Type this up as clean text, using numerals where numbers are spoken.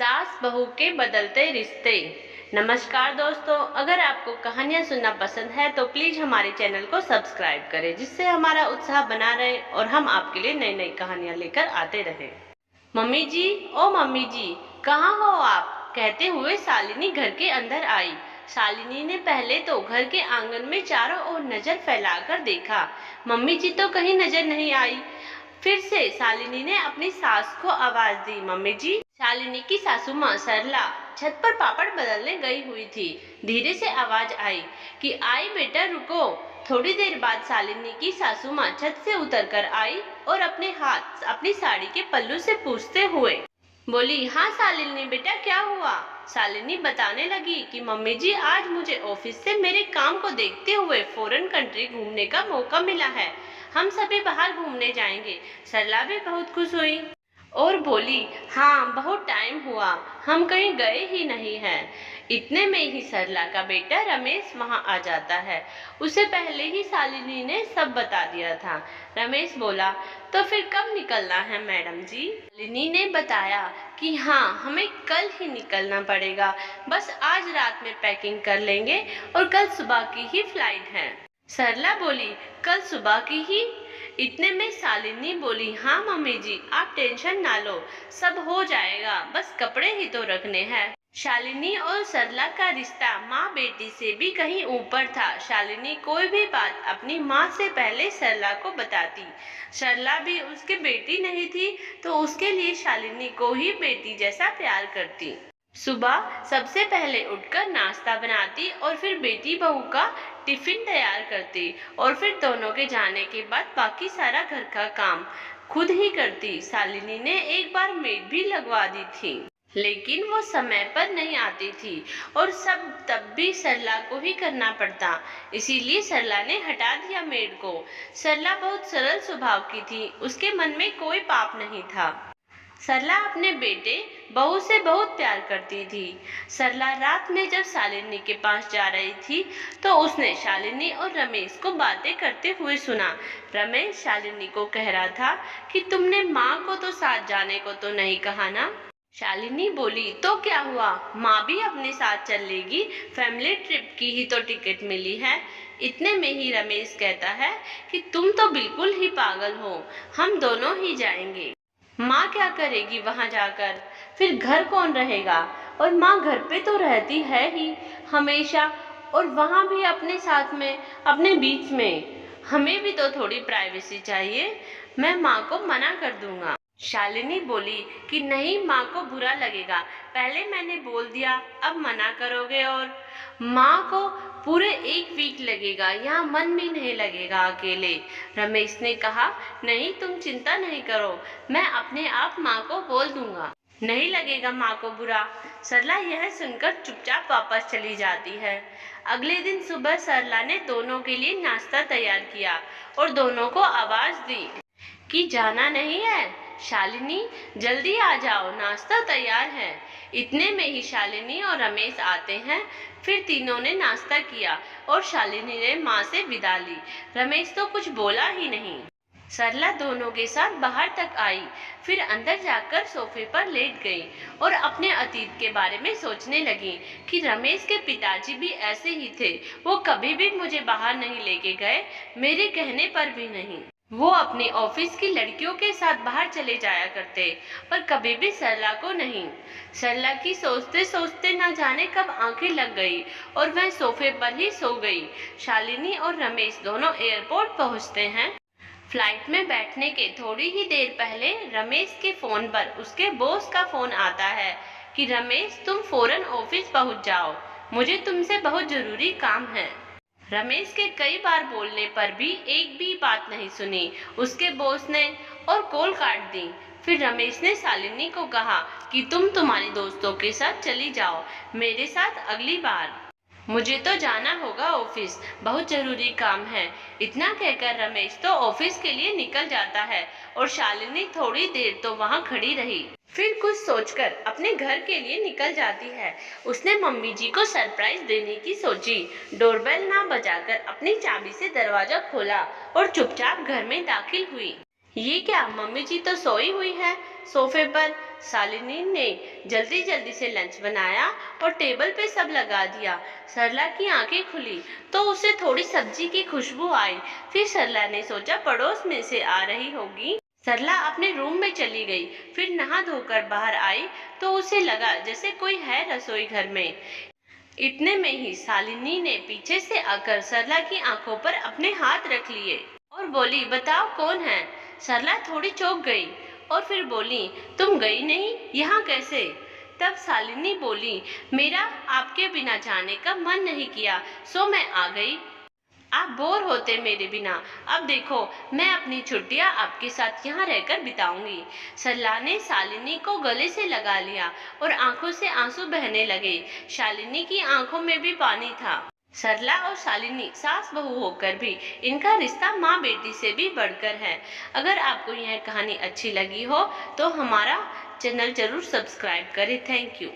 सास बहू के बदलते रिश्ते। नमस्कार दोस्तों, अगर आपको कहानियाँ सुनना पसंद है तो प्लीज हमारे चैनल को सब्सक्राइब करें, जिससे हमारा उत्साह बना रहे और हम आपके लिए नई नई कहानियाँ लेकर आते रहे। मम्मी जी, ओ मम्मी जी, कहाँ हो आप? कहते हुए शालिनी घर के अंदर आई। शालिनी ने पहले तो घर के आंगन में चारों ओर नजर फैलाकर देखा। मम्मी जी तो कहीं नजर नहीं आई। फिर से शालिनी ने अपनी सास को आवाज दी, मम्मी जी। शालिनी की सासू माँ सरला छत पर पापड़ बदलने गई हुई थी। धीरे से आवाज आई कि आई बेटा रुको। थोड़ी देर बाद शालिनी की सासू माँ छत से उतरकर आई और अपने हाथ अपनी साड़ी के पल्लू से पूछते हुए बोली, हाँ शालिनी बेटा, क्या हुआ? शालिनी बताने लगी कि मम्मी जी, आज मुझे ऑफिस से मेरे काम को देखते हुए फॉरेन कंट्री घूमने का मौका मिला है। हम सभी बाहर घूमने जाएंगे। सरला भी बहुत खुश हुई और बोली, हाँ बहुत टाइम हुआ, हम कहीं गए ही नहीं हैं। इतने में ही सरला का बेटा रमेश वहां आ जाता है। उसे पहले ही शालिनी ने सब बता दिया था। रमेश बोला, तो फिर कब निकलना है मैडम जी? शालिनी ने बताया कि हाँ, हमें कल ही निकलना पड़ेगा, बस आज रात में पैकिंग कर लेंगे और कल सुबह की ही फ्लाइट है। सरला बोली, कल सुबह की ही? इतने में शालिनी बोली, हाँ मम्मी जी, आप टेंशन ना लो, सब हो जाएगा, बस कपड़े ही तो रखने हैं। शालिनी और सरला का रिश्ता माँ बेटी से भी कहीं ऊपर था। शालिनी कोई भी बात अपनी माँ से पहले सरला को बताती। सरला भी उसकी बेटी नहीं थी तो उसके लिए शालिनी को ही बेटी जैसा प्यार करती। सुबह सबसे पहले उठकर नाश्ता बनाती और फिर बेटी बहू का टिफिन तैयार करती और फिर दोनों के जाने के बाद बाकी सारा घर का काम खुद ही करती। शालिनी ने एक बार मेड भी लगवा दी थी, लेकिन वो समय पर नहीं आती थी और सब तब भी सरला को ही करना पड़ता। इसीलिए सरला ने हटा दिया मेड को। सरला बहुत सरल स्वभाव की थी, उसके मन में कोई पाप नहीं था। सरला अपने बेटे बहू से बहुत प्यार करती थी। सरला रात में जब शालिनी के पास जा रही थी तो उसने शालिनी और रमेश को बातें करते हुए सुना। रमेश शालिनी को कह रहा था कि तुमने माँ को तो साथ जाने को तो नहीं कहा ना? शालिनी बोली, तो क्या हुआ, माँ भी अपने साथ चल लेगी, फैमिली ट्रिप की ही तो टिकट मिली है। इतने में ही रमेश कहता है कि तुम तो बिल्कुल ही पागल हो, हम दोनों ही जाएंगे। माँ क्या करेगी वहां जाकर? फिर घर कौन रहेगा? और माँ घर पे तो रहती है ही हमेशा, और वहां भी अपने साथ में, अपने बीच में। हमें भी तो थोड़ी प्राइवेसी चाहिए। मैं माँ को मना कर दूंगा। शालिनी बोली कि नहीं, माँ को बुरा लगेगा, पहले मैंने बोल दिया, अब मना करोगे? और माँ को पूरे एक वीक लगेगा, यहाँ मन भी नहीं लगेगा अकेले। रमेश ने कहा, नहीं तुम चिंता नहीं करो, मैं अपने आप माँ को बोल दूंगा, नहीं लगेगा माँ को बुरा। सरला यह सुनकर चुपचाप वापस चली जाती है। अगले दिन सुबह सरला ने दोनों के लिए नाश्ता तैयार किया और दोनों को आवाज दी कि जाना नहीं है। शालिनी जल्दी आ जाओ, नाश्ता तैयार है। इतने में ही शालिनी और रमेश आते हैं। फिर तीनों ने नाश्ता किया और शालिनी ने माँ से विदा ली। रमेश तो कुछ बोला ही नहीं। सरला दोनों के साथ बाहर तक आई, फिर अंदर जाकर सोफे पर लेट गई और अपने अतीत के बारे में सोचने लगी कि रमेश के पिताजी भी ऐसे ही थे। वो कभी भी मुझे बाहर नहीं लेके गए, मेरे कहने पर भी नहीं। वो अपनी ऑफिस की लड़कियों के साथ बाहर चले जाया करते, पर कभी भी सरला को नहीं। सरला की सोचते सोचते न जाने कब आंखें लग गई और वह सोफे पर ही सो गई। शालिनी और रमेश दोनों एयरपोर्ट पहुंचते हैं। फ्लाइट में बैठने के थोड़ी ही देर पहले रमेश के फोन पर उसके बॉस का फोन आता है कि रमेश, तुम फौरन ऑफिस पहुंच जाओ, मुझे तुमसे बहुत जरूरी काम है। रमेश के कई बार बोलने पर भी एक भी बात नहीं सुनी उसके बॉस ने और कॉल काट दी। फिर रमेश ने शालिनी को कहा कि तुम तुम्हारे दोस्तों के साथ चली जाओ, मेरे साथ अगली बार। मुझे तो जाना होगा ऑफिस, बहुत जरूरी काम है। इतना कहकर रमेश तो ऑफिस के लिए निकल जाता है और शालिनी थोड़ी देर तो वहाँ खड़ी रही, फिर कुछ सोचकर अपने घर के लिए निकल जाती है। उसने मम्मी जी को सरप्राइज देने की सोची। डोरबेल ना बजाकर अपनी चाबी से दरवाजा खोला और चुपचाप घर में दाखिल हुई। ये क्या, मम्मी जी तो सोई हुई है सोफे पर। शालिनी ने जल्दी जल्दी से लंच बनाया और टेबल पे सब लगा दिया। सरला की आंखें खुली तो उसे थोड़ी सब्जी की खुशबू आई। फिर सरला ने सोचा पड़ोस में से आ रही होगी। सरला अपने रूम में चली गई। फिर नहा धोकर बाहर आई तो उसे लगा जैसे कोई है रसोई घर में। इतने में ही शालिनी ने पीछे से आकर सरला की आंखों पर अपने हाथ रख लिए और बोली, बताओ कौन है। सरला थोड़ी चौंक गई और फिर बोली, तुम गई नहीं, यहाँ कैसे। तब शालिनी बोली, मेरा आपके बिना जाने का मन नहीं किया, सो मैं आ गई। आप बोर होते मेरे बिना। अब देखो मैं अपनी छुट्टियां आपके साथ यहाँ रहकर बिताऊंगी। सरला ने शालिनी को गले से लगा लिया और आंखों से आंसू बहने लगे। शालिनी की आंखों में भी पानी था। सरला और शालिनी सास बहू होकर भी इनका रिश्ता माँ बेटी से भी बढ़कर है। अगर आपको यह कहानी अच्छी लगी हो तो हमारा चैनल जरूर सब्सक्राइब करें। Thank you.